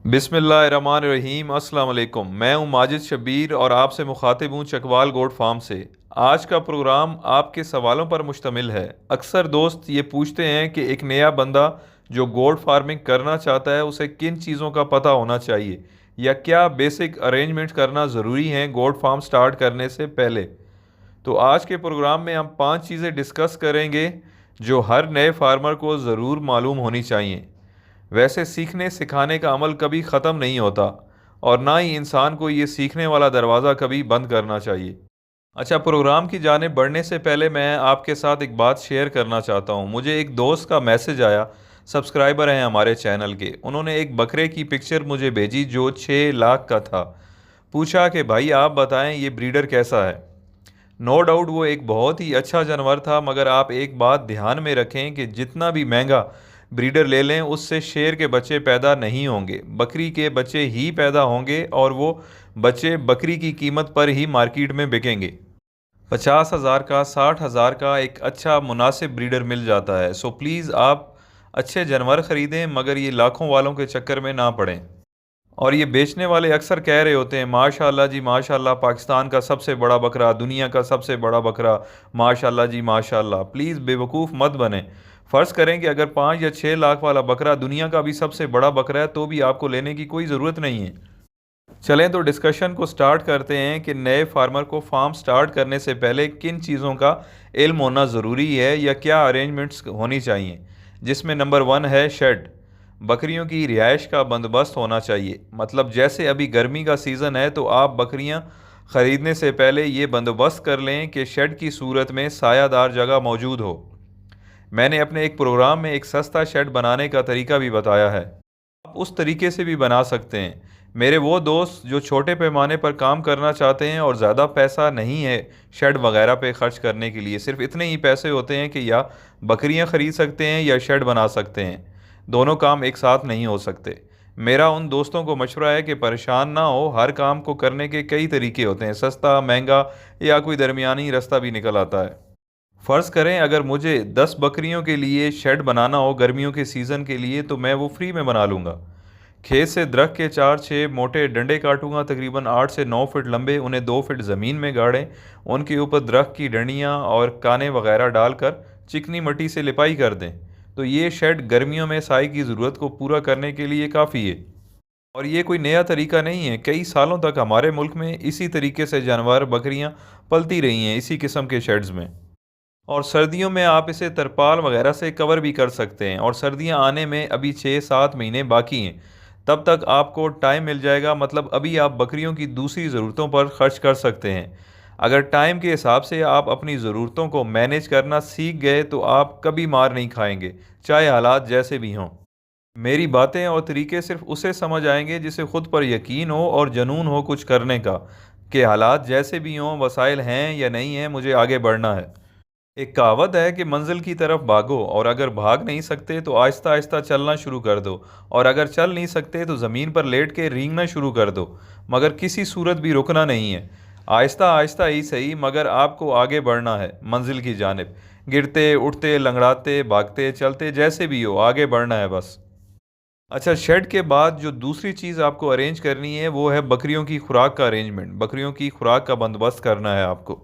बिस्मिल्लाहिर्रहमानिर्रहीम। अस्सलाम वालेकुम। मैं हूं माजिद शब्बीर और आपसे मुखातिब हूं चकवाल गोट फार्म से। आज का प्रोग्राम आपके सवालों पर मुश्तमिल है। अक्सर दोस्त ये पूछते हैं कि एक नया बंदा जो गोट फार्मिंग करना चाहता है उसे किन चीज़ों का पता होना चाहिए या क्या बेसिक अरेंजमेंट करना ज़रूरी हैं गोट फार्म स्टार्ट करने से पहले। तो आज के प्रोग्राम में हम 5 चीज़ें डिस्कस करेंगे जो हर नए फार्मर को ज़रूर मालूम होनी चाहिए। वैसे सीखने सिखाने का अमल कभी ख़त्म नहीं होता और ना ही इंसान को ये सीखने वाला दरवाज़ा कभी बंद करना चाहिए। अच्छा, प्रोग्राम की जानिब बढ़ने से पहले मैं आपके साथ एक बात शेयर करना चाहता हूँ। मुझे एक दोस्त का मैसेज आया, सब्सक्राइबर हैं हमारे चैनल के। उन्होंने एक बकरे की पिक्चर मुझे भेजी जो 6 लाख का था। पूछा कि भाई आप बताएं ये ब्रीडर कैसा है। नो डाउट वो एक बहुत ही अच्छा जानवर था, मगर आप एक बात ध्यान में रखें कि जितना भी महंगा ब्रीडर ले लें उससे शेर के बच्चे पैदा नहीं होंगे, बकरी के बच्चे ही पैदा होंगे और वो बच्चे बकरी की कीमत पर ही मार्केट में बिकेंगे। 50,000 का, 60,000 का एक अच्छा मुनासिब ब्रीडर मिल जाता है। सो प्लीज़ आप अच्छे जानवर ख़रीदें, मगर ये लाखों वालों के चक्कर में ना पड़ें। और ये बेचने वाले अक्सर कह रहे होते हैं माशाल्लाह जी माशाल्लाह, पाकिस्तान का सबसे बड़ा बकरा, दुनिया का सबसे बड़ा बकरा, माशाल्लाह जी माशाल्लाह। प्लीज़ बेवकूफ़ मत बने। फ़र्ज़ करें कि अगर 5 या 6 लाख वाला बकरा दुनिया का भी सबसे बड़ा बकरा है तो भी आपको लेने की कोई ज़रूरत नहीं है। चलें तो डिस्कशन को स्टार्ट करते हैं कि नए फार्मर को फार्म स्टार्ट करने से पहले किन चीज़ों का इल्म होना ज़रूरी है या क्या अरेंजमेंट्स होनी चाहिए। जिसमें नंबर 1 है शेड। बकरियों की रिहाइश का बंदोबस्त होना चाहिए। मतलब जैसे अभी गर्मी का सीज़न है तो आप बकरियां ख़रीदने से पहले ये बंदोबस्त कर लें कि शेड की सूरत में सायादार जगह मौजूद हो। मैंने अपने एक प्रोग्राम में एक सस्ता शेड बनाने का तरीका भी बताया है, आप उस तरीके से भी बना सकते हैं। मेरे वो दोस्त जो छोटे पैमाने पर काम करना चाहते हैं और ज़्यादा पैसा नहीं है शेड वगैरह पे ख़र्च करने के लिए, सिर्फ इतने ही पैसे होते हैं कि या बकरियां ख़रीद सकते हैं या शेड बना सकते हैं। दोनों काम एक साथ नहीं हो सकते। मेरा उन दोस्तों को मशवरा है कि परेशान ना हो, हर काम को करने के कई तरीके होते हैं, सस्ता, महंगा या कोई दरमियानी रास्ता भी निकल आता है। फ़र्ज़ करें अगर मुझे 10 बकरियों के लिए शेड बनाना हो गर्मियों के सीज़न के लिए तो मैं वो फ्री में बना लूँगा। खेत से दरख्त के 4-6 मोटे डंडे काटूंगा, तकरीबन 8 से 9 फीट लंबे, उन्हें 2 फीट ज़मीन में गाड़ें। उनके ऊपर दरख्त की डंडियाँ और काने वगैरह डालकर चिकनी मिट्टी से लिपाई कर दें। तो ये शेड गर्मियों में साई की ज़रूरत को पूरा करने के लिए काफ़ी है। और ये कोई नया तरीका नहीं है, कई सालों तक हमारे मुल्क में इसी तरीके से जानवर बकरियां पलती रही हैं इसी किस्म के शेड्स में। और सर्दियों में आप इसे तरपाल वगैरह से कवर भी कर सकते हैं। और सर्दियां आने में अभी 6-7 महीने बाकी हैं, तब तक आपको टाइम मिल जाएगा। मतलब अभी आप बकरियों की दूसरी ज़रूरतों पर खर्च कर सकते हैं। अगर टाइम के हिसाब से आप अपनी ज़रूरतों को मैनेज करना सीख गए तो आप कभी मार नहीं खाएंगे, चाहे हालात जैसे भी हों। मेरी बातें और तरीके सिर्फ उसे समझ आएंगे जिसे खुद पर यकीन हो और जुनून हो कुछ करने का, कि हालात जैसे भी हों, वसाइल हैं या नहीं हैं, मुझे आगे बढ़ना है। एक कहावत है कि मंजिल की तरफ भागो, और अगर भाग नहीं सकते तो आहिस्ता आहिस्ता चलना शुरू कर दो, और अगर चल नहीं सकते तो ज़मीन पर लेट के रेंगना शुरू कर दो, मगर किसी सूरत भी रुकना नहीं है। आहिस्ता आहिस्ता ही सही, मगर आपको आगे बढ़ना है मंजिल की जानिब। गिरते उठते लंगड़ाते भागते चलते जैसे भी हो, आगे बढ़ना है बस। अच्छा, शेड के बाद जो दूसरी चीज़ आपको अरेंज करनी है वो है बकरियों की खुराक का अरेंजमेंट। बकरियों की खुराक का बंदोबस्त करना है आपको।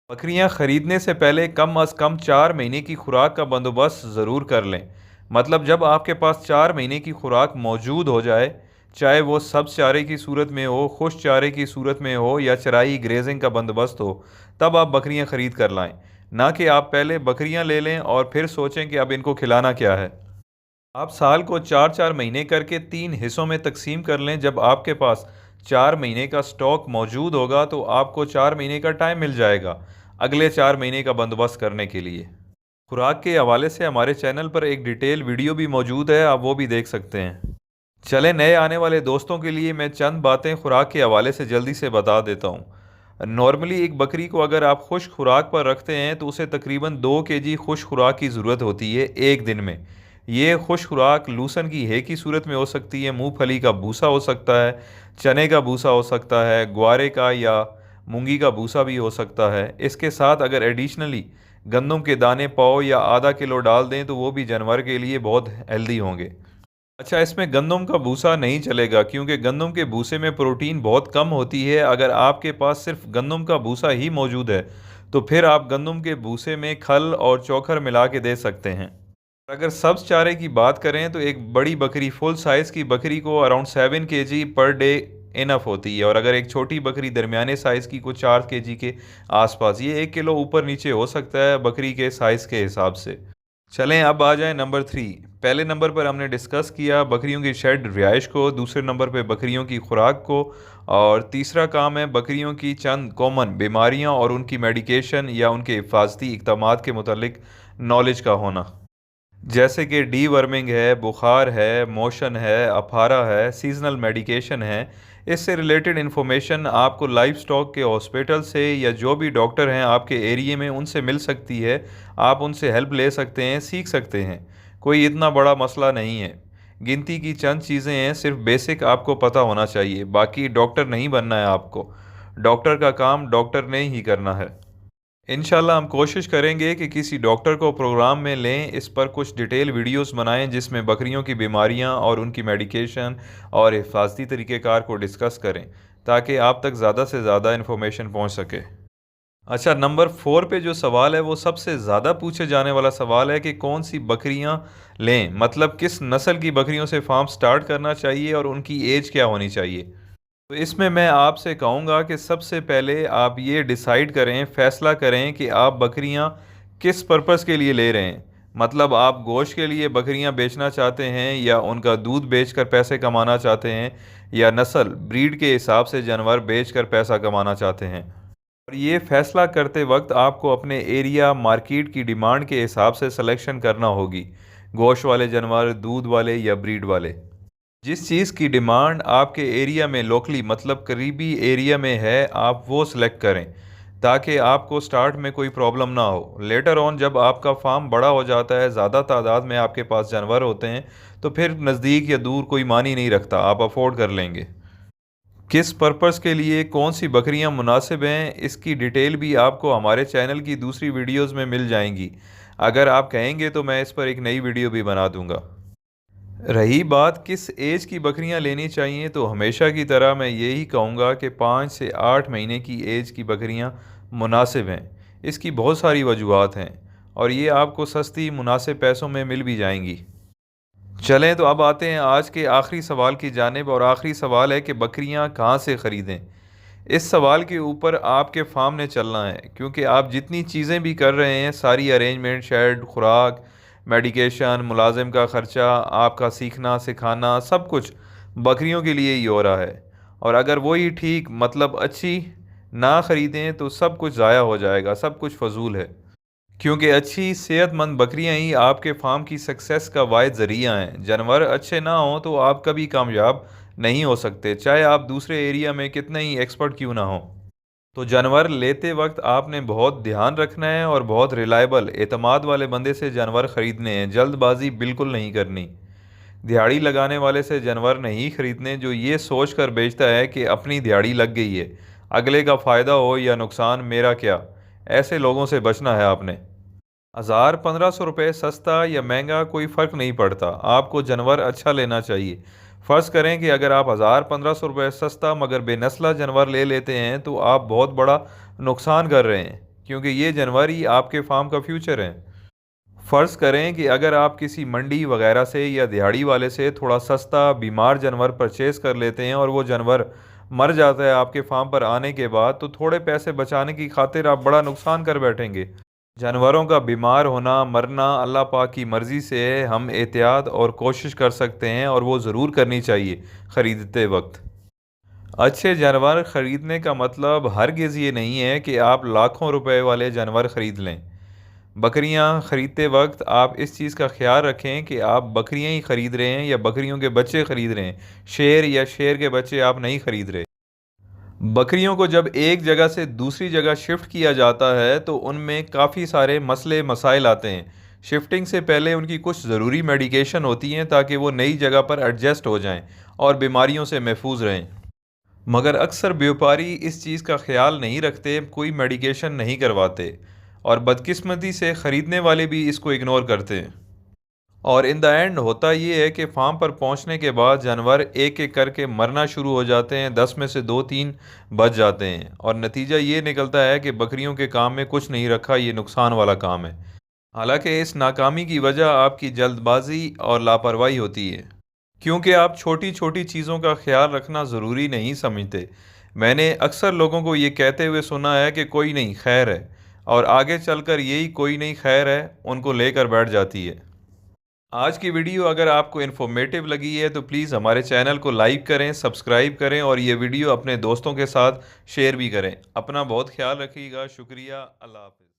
बकरियां ख़रीदने से पहले कम अज़ कम 4 महीने की खुराक का बंदोबस्त ज़रूर कर लें। मतलब जब आपके पास 4 महीने की खुराक मौजूद हो जाए, चाहे वो सब्ज़ चारे की सूरत में हो, खुश चारे की सूरत में हो या चराई ग्रेजिंग का बंदोबस्त हो, तब आप बकरियां ख़रीद कर लाएं। ना कि आप पहले बकरियां ले लें और फिर सोचें कि अब इनको खिलाना क्या है। आप साल को 4-4 महीने करके 3 हिस्सों में तकसीम कर लें। जब आपके पास 4 महीने का स्टॉक मौजूद होगा तो आपको 4 महीने का टाइम मिल जाएगा अगले 4 महीने का बंदोबस्त करने के लिए। खुराक के हवाले से हमारे चैनल पर एक डिटेल वीडियो भी मौजूद है, आप वो भी देख सकते हैं। चले, नए आने वाले दोस्तों के लिए मैं चंद बातें खुराक के हवाले से जल्दी से बता देता हूँ। नॉर्मली एक बकरी को अगर आप खुश्क खुराक पर रखते हैं तो उसे तकरीबन 2 kg खुश्क खुराक की ज़रूरत होती है एक दिन में। ये खुश्क खुराक लूसन की है की सूरत में हो सकती है, मूंगफली का भूसा हो सकता है, चने का भूसा हो सकता है, ग्वारे का या मूंगी का भूसा भी हो सकता है। इसके साथ अगर एडिशनली गंदम के दाने पाव या आधा किलो डाल दें तो वो भी जानवर के लिए बहुत हेल्दी होंगे। अच्छा, इसमें गंदम का भूसा नहीं चलेगा क्योंकि गंदम के भूसे में प्रोटीन बहुत कम होती है। अगर आपके पास सिर्फ गंदम का भूसा ही मौजूद है तो फिर आप गंदम के भूसे में खल और चोकर मिला के दे सकते हैं। अगर सब्ज चारे की बात करें तो एक बड़ी बकरी, फुल साइज़ की बकरी को around 7 kg per day enough होती है, और अगर एक छोटी बकरी दरमियाने साइज़ की को 4 kg के आसपास, ये 1 किलो ऊपर नीचे हो सकता है बकरी के साइज़ के हिसाब से। चलें अब आ जाएं नंबर 3। पहले नंबर पर हमने डिस्कस किया बकरियों की शेड रिहाइश को, दूसरे नंबर पर बकरियों की खुराक को, और तीसरा काम है बकरियों की चंद कॉमन बीमारियां और उनकी मेडिकेशन या उनके हिफाजती इक़दामात के मुतालिक नॉलेज का होना, जैसे कि डी वर्मिंग है, बुखार है, मोशन है, अफारा है, सीजनल मेडिकेशन है। इससे रिलेटेड इन्फॉर्मेशन आपको लाइफ स्टॉक के हॉस्पिटल से या जो भी डॉक्टर हैं आपके एरिए में उनसे मिल सकती है। आप उनसे हेल्प ले सकते हैं, सीख सकते हैं। कोई इतना बड़ा मसला नहीं है। गिनती की चंद चीज़ें हैं, सिर्फ बेसिक आपको पता होना चाहिए। बाकी डॉक्टर नहीं बनना है आपको, डॉक्टर का काम डॉक्टर ने ही करना है। इंशाल्लाह हम कोशिश करेंगे कि किसी डॉक्टर को प्रोग्राम में लें, इस पर कुछ डिटेल वीडियोस बनाएं जिसमें बकरियों की बीमारियां और उनकी मेडिकेशन और हिफाजती तरीक़ेकार को डिस्कस करें, ताकि आप तक ज़्यादा से ज़्यादा इन्फॉर्मेशन पहुंच सके। अच्छा, नंबर 4 पे जो सवाल है वो सबसे ज़्यादा पूछे जाने वाला सवाल है कि कौन सी बकरियां लें, मतलब किस नस्ल की बकरियों से फार्म स्टार्ट करना चाहिए और उनकी एज क्या होनी चाहिए। तो इसमें मैं आपसे कहूँगा कि सबसे पहले आप ये डिसाइड करें, फैसला करें कि आप बकरियां किस पर्पस के लिए ले रहे हैं। मतलब आप गोश्त के लिए बकरियां बेचना चाहते हैं, या उनका दूध बेचकर पैसे कमाना चाहते हैं, या नस्ल ब्रीड के हिसाब से जानवर बेचकर पैसा कमाना चाहते हैं। और ये फैसला करते वक्त आपको अपने एरिया मार्केट की डिमांड के हिसाब से सिलेक्शन करना होगी, गोश्त वाले जानवर, दूध वाले या ब्रीड वाले। जिस चीज़ की डिमांड आपके एरिया में लोकली, मतलब करीबी एरिया में है, आप वो सिलेक्ट करें, ताकि आपको स्टार्ट में कोई प्रॉब्लम ना हो। लेटर ऑन जब आपका फार्म बड़ा हो जाता है, ज़्यादा तादाद में आपके पास जानवर होते हैं, तो फिर नज़दीक या दूर कोई मानी नहीं रखता, आप अफोर्ड कर लेंगे। किस पर्पस के लिए कौन सी बकरियां मुनासिब हैं, इसकी डिटेल भी आपको हमारे चैनल की दूसरी वीडियोज़ में मिल जाएंगी। अगर आप कहेंगे तो मैं इस पर एक नई वीडियो भी बना दूंगा। रही बात किस एज की बकरियां लेनी चाहिए, तो हमेशा की तरह मैं यही कहूँगा कि 5 से 8 महीने की एज की बकरियां मुनासिब हैं। इसकी बहुत सारी वजूहात हैं, और ये आपको सस्ती मुनासिब पैसों में मिल भी जाएंगी। चलें तो अब आते हैं आज के आखिरी सवाल की जानिब, और आखिरी सवाल है कि बकरियां कहाँ से ख़रीदें। इस सवाल के ऊपर आपके फार्म ने चलना है, क्योंकि आप जितनी चीज़ें भी कर रहे हैं, सारी अरेंजमेंट, शेड, खुराक, मेडिकेशन, मुलाजिम का ख़र्चा, आपका सीखना सिखाना, सब कुछ बकरियों के लिए ही हो रहा है। और अगर वही ठीक, मतलब अच्छी ना ख़रीदें तो सब कुछ ज़ाया हो जाएगा, सब कुछ फ़जूल है। क्योंकि अच्छी सेहतमंद बकरियां ही आपके फार्म की सक्सेस का वाहिद ज़रिया हैं। जानवर अच्छे ना हों तो आप कभी कामयाब नहीं हो सकते, चाहे आप दूसरे एरिया में कितने ही एक्सपर्ट क्यों ना हों। तो जानवर लेते वक्त आपने बहुत ध्यान रखना है, और बहुत रिलायबल, एतमाद वाले बंदे से जानवर ख़रीदने हैं। जल्दबाजी बिल्कुल नहीं करनी। दिहाड़ी लगाने वाले से जानवर नहीं ख़रीदने, जो ये सोच कर बेचता है कि अपनी दिहाड़ी लग गई है, अगले का फ़ायदा हो या नुकसान मेरा क्या। ऐसे लोगों से बचना है आपने। 1000-1500 रुपये सस्ता या महंगा कोई फ़र्क नहीं पड़ता, आपको जानवर अच्छा लेना चाहिए। फ़र्ज़ करें कि अगर आप 1000-1500 रुपये सस्ता मगर बेनस्ला जानवर ले लेते हैं तो आप बहुत बड़ा नुकसान कर रहे हैं, क्योंकि ये जानवर ही आपके फार्म का फ्यूचर हैं। फ़र्ज़ करें कि अगर आप किसी मंडी वगैरह से या दिहाड़ी वाले से थोड़ा सस्ता बीमार जानवर परचेज़ कर लेते हैं, और वो जानवर मर जाता है आपके फार्म पर आने के बाद, तो थोड़े पैसे बचाने की खातिर आप बड़ा नुकसान कर बैठेंगे। जानवरों का बीमार होना, मरना अल्लाह पाक की मर्ज़ी से है। हम एहतियात और कोशिश कर सकते हैं, और वो ज़रूर करनी चाहिए ख़रीदते वक्त। अच्छे जानवर ख़रीदने का मतलब हरगिज़ ये नहीं है कि आप लाखों रुपए वाले जानवर ख़रीद लें। बकरियां ख़रीदते वक्त आप इस चीज़ का ख्याल रखें कि आप बकरियां ही ख़रीद रहे हैं या बकरियों के बच्चे ख़रीद रहे हैं। शेर या शेर के बच्चे आप नहीं ख़रीद रहे। बकरियों को जब एक जगह से दूसरी जगह शिफ्ट किया जाता है तो उनमें काफ़ी सारे मसले मसाइल आते हैं। शिफ्टिंग से पहले उनकी कुछ ज़रूरी मेडिकेशन होती हैं ताकि वो नई जगह पर एडजस्ट हो जाएं और बीमारियों से महफूज रहें। मगर अक्सर व्यापारी इस चीज़ का ख्याल नहीं रखते, कोई मेडिकेशन नहीं करवाते, और बदकिस्मती से ख़रीदने वाले भी इसको इग्नोर करते हैं। اور ان دا اینڈ ہوتا یہ ہے کہ فارم پر پہنچنے کے بعد جانور ایک ایک کر کے مرنا شروع ہو جاتے ہیں، 10 میں سے 2-3 بچ جاتے ہیں، اور نتیجہ یہ نکلتا ہے کہ بکریوں کے کام میں کچھ نہیں رکھا، یہ نقصان والا کام ہے۔ حالانکہ اس ناکامی کی وجہ آپ کی جلد بازی اور لاپرواہی ہوتی ہے، کیونکہ آپ چھوٹی چھوٹی چیزوں کا خیال رکھنا ضروری نہیں سمجھتے۔ میں نے اکثر لوگوں کو یہ کہتے ہوئے سنا ہے کہ کوئی نہیں خیر ہے، اور آگے چل کر یہی کوئی نہیں خیر ہے ان کو لے کر بیٹھ جاتی ہے۔ آج کی ویڈیو اگر آپ کو انفارمیٹیو لگی ہے تو پلیز ہمارے چینل کو لائک کریں، سبسکرائب کریں، اور یہ ویڈیو اپنے دوستوں کے ساتھ شیئر بھی کریں۔ اپنا بہت خیال رکھیے گا، شکریہ، اللہ حافظ۔